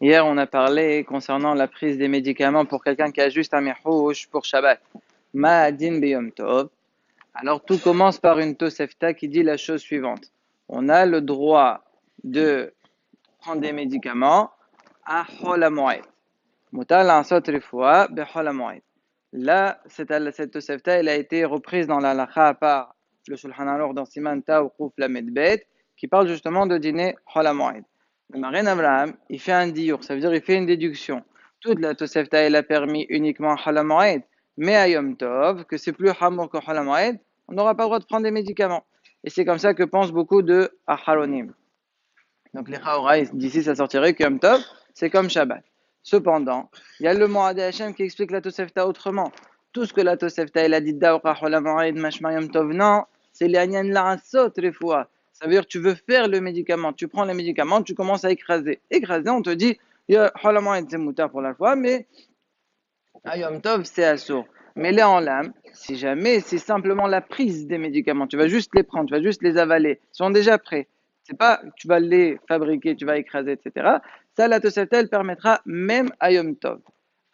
Hier, on a parlé concernant la prise des médicaments pour quelqu'un qui a juste un mihouch pour Shabbat. Ma'adin biyom tov. Alors, tout commence par une Tosefta qui dit la chose suivante. On a le droit de prendre des médicaments à Chol HaMoed. Mutar la'asot refoua bechol HaMoed. Là, cette Tosefta, elle a été reprise dans l'Halakha par le Shulchan Aruch dans Siman Tav Kuf Lamed Bet, qui parle justement de dîner Chol HaMoed. Le Magen Avraham, il fait un diur, ça veut dire il fait une déduction. Toute la Tosefta, elle a permis uniquement Chol HaMoed, mais à Yom Tov, que c'est plus Hamour que Chol HaMoed, on n'aura pas le droit de prendre des médicaments. Et c'est comme ça que pensent beaucoup de Aharonim. Donc les Chaora, d'ici ça sortirait que Yom Tov, c'est comme Shabbat. Cependant, il y a le Moadé Hashem qui explique la Tosefta autrement. Tout ce que la Tosefta elle a dit Daocha Chol HaMoed Mashma Yom Tov, non, c'est les Anyan La'asot Refoua. Ça veut dire que tu veux faire le médicament, tu prends le médicament, tu commences à écraser. Écraser, on te dit, Chol HaMoed c'est moutar pour la fois, mais à Yom Tov c'est assour. Mais là en l'âme, si jamais c'est simplement la prise des médicaments, tu vas juste les prendre, tu vas juste les avaler, ils sont déjà prêts. C'est pas tu vas les fabriquer, tu vas écraser, etc. Ça, la Tosefta, elle permettra même à Yom Tov.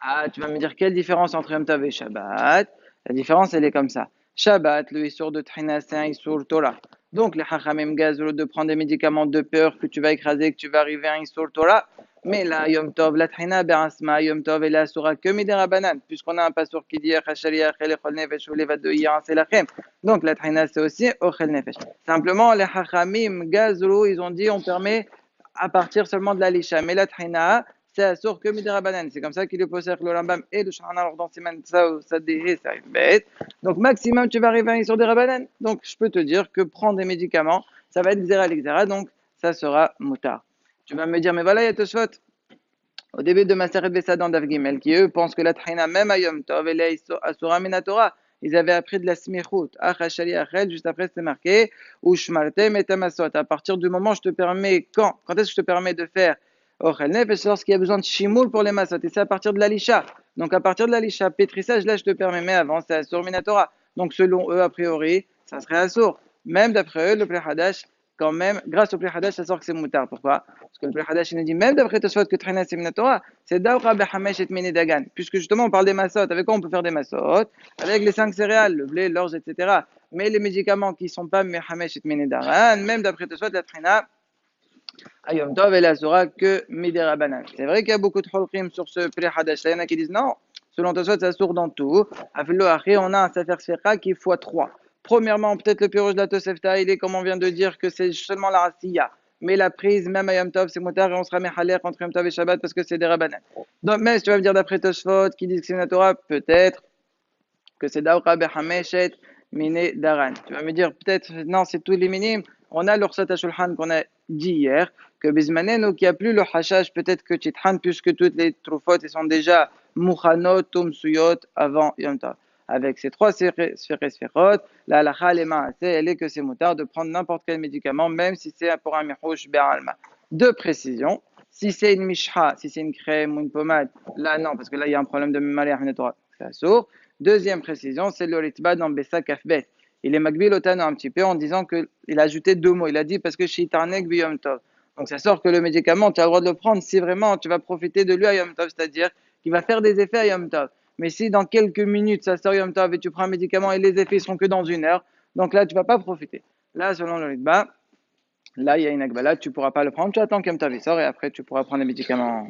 Ah, tu vas me dire quelle différence entre Yom Tov et Shabbat? La différence, elle est comme ça. Shabbat, le Issour de Trina, c'est un Issour Torah. Donc, les Chachamim gazent de prendre des médicaments de peur que tu vas écraser, que tu vas arriver à un Issour Torah. Mais là, Yom Tov, la Trina, Berasma, Yom Tov, elle est Asura que Midera Banan, puisqu'on a un passour qui dit Chachali, Achel, Echol Nefesh, ou Levad de Yan, Selachem. Donc, la Trina, c'est aussi Ochel Nefesh. Simplement, les Chachamim gazro, ils ont dit on permet à partir seulement de la Lisha. Mais la Trina, c'est Asur que Midera Banan. C'est comme ça qu'il est possède le Rambam et le Shana, alors dans Siman, ça déhé, ça arrive bête. Donc, maximum, tu vas arriver à Issour de Rabanan. Donc, je peux te dire que prendre des médicaments, ça va être Xera l'Xera, donc ça sera Moutar. Tu vas me dire, mais voilà, il y a Tosfot. Au début de Maseret Besad dans Dav Gimel, qui eux pensent que la Trina, même à Yom Tov, elle est Asura Minatora. Ils avaient appris de la Smichut. Achashali Achel, juste après, c'est marqué, ou Shmartem et Tamasot. À partir du moment où je te permets, quand est-ce que je te permets de faire Ochel Nefesh, lorsqu'il y a besoin de Shimoul pour les Masot. Et c'est à partir de la Lisha. Donc à partir de la Lisha, pétrissage, là, je te permets, mais avant, c'est Asur Minatora. Donc selon eux, a priori, ça serait Asur. Même d'après eux, le Plehadash, quand même, grâce au Pri Hadash, ça sort que c'est moutar. Pourquoi? Parce que le Pri Hadash, il nous dit, même d'après Tosfot que Trina c'est Minatora, c'est Daoura Behamesh et Dagan. Puisque justement, on parle des massot. Avec quoi on peut faire des massot? Avec les 5 céréales, le blé, l'orge, etc. Mais les médicaments qui ne sont pas Mehamesh et Dagan, même d'après Tosfot, la Trina, à Yom Tov, elle sera que Midera Banan. C'est vrai qu'il y a beaucoup de Holkim sur ce Pri Hadash. Il y en a qui disent non, selon Tosfot, ça sourd dans tout. Afilo Achi, on a un Sefer Sfera qui est x3. Premièrement, peut-être le piroge de la Tosefta, il est comme on vient de dire que c'est seulement la Asiya. Mais la prise, même à Yom Tov, c'est moutar et on sera méchaler entre Yom Tov et Shabbat parce que c'est des Rabbanan. Donc, mais si tu vas me dire d'après Tosfot qui dit que c'est une Torah, peut-être que c'est Daoura Behameshet Mine Daran. Tu vas me dire peut-être, non, c'est tous les minimes. On a l'Ursat HaShulchan qu'on a dit hier, que Bismaneno, qu'il n'y a plus le Hashash, peut-être que Titran, puisque toutes les Trufot sont déjà Mouchanot, Suyot avant Yom Tov. Avec ces 3 sphérot, la halakha elle est que c'est moutard de prendre n'importe quel médicament, même si c'est pour un mihouch be'alma. Deux précisions. Si c'est une mishha, si c'est une crème ou une pommade, là non, parce que là il y a un problème de malaya minatora, c'est assourd. Deuxième précision, c'est le ritba dans Bessa Kafbet. Il est magbil otano un petit peu en disant qu'il a ajouté 2 mots. Il a dit parce que shitarnek biyom tov. Donc ça sort que le médicament, tu as le droit de le prendre si vraiment tu vas profiter de lui à Yom Tov, c'est-à-dire qu'il va faire des effets à Yom Tov. Mais si dans quelques minutes ça sort Yom Tov et tu prends un médicament et les effets seront que dans 1 heure, donc là tu vas pas profiter. Là, selon le ritba, là il y a une agbala, tu pourras pas le prendre, tu attends qu'Yom Tov sort et après tu pourras prendre les médicaments.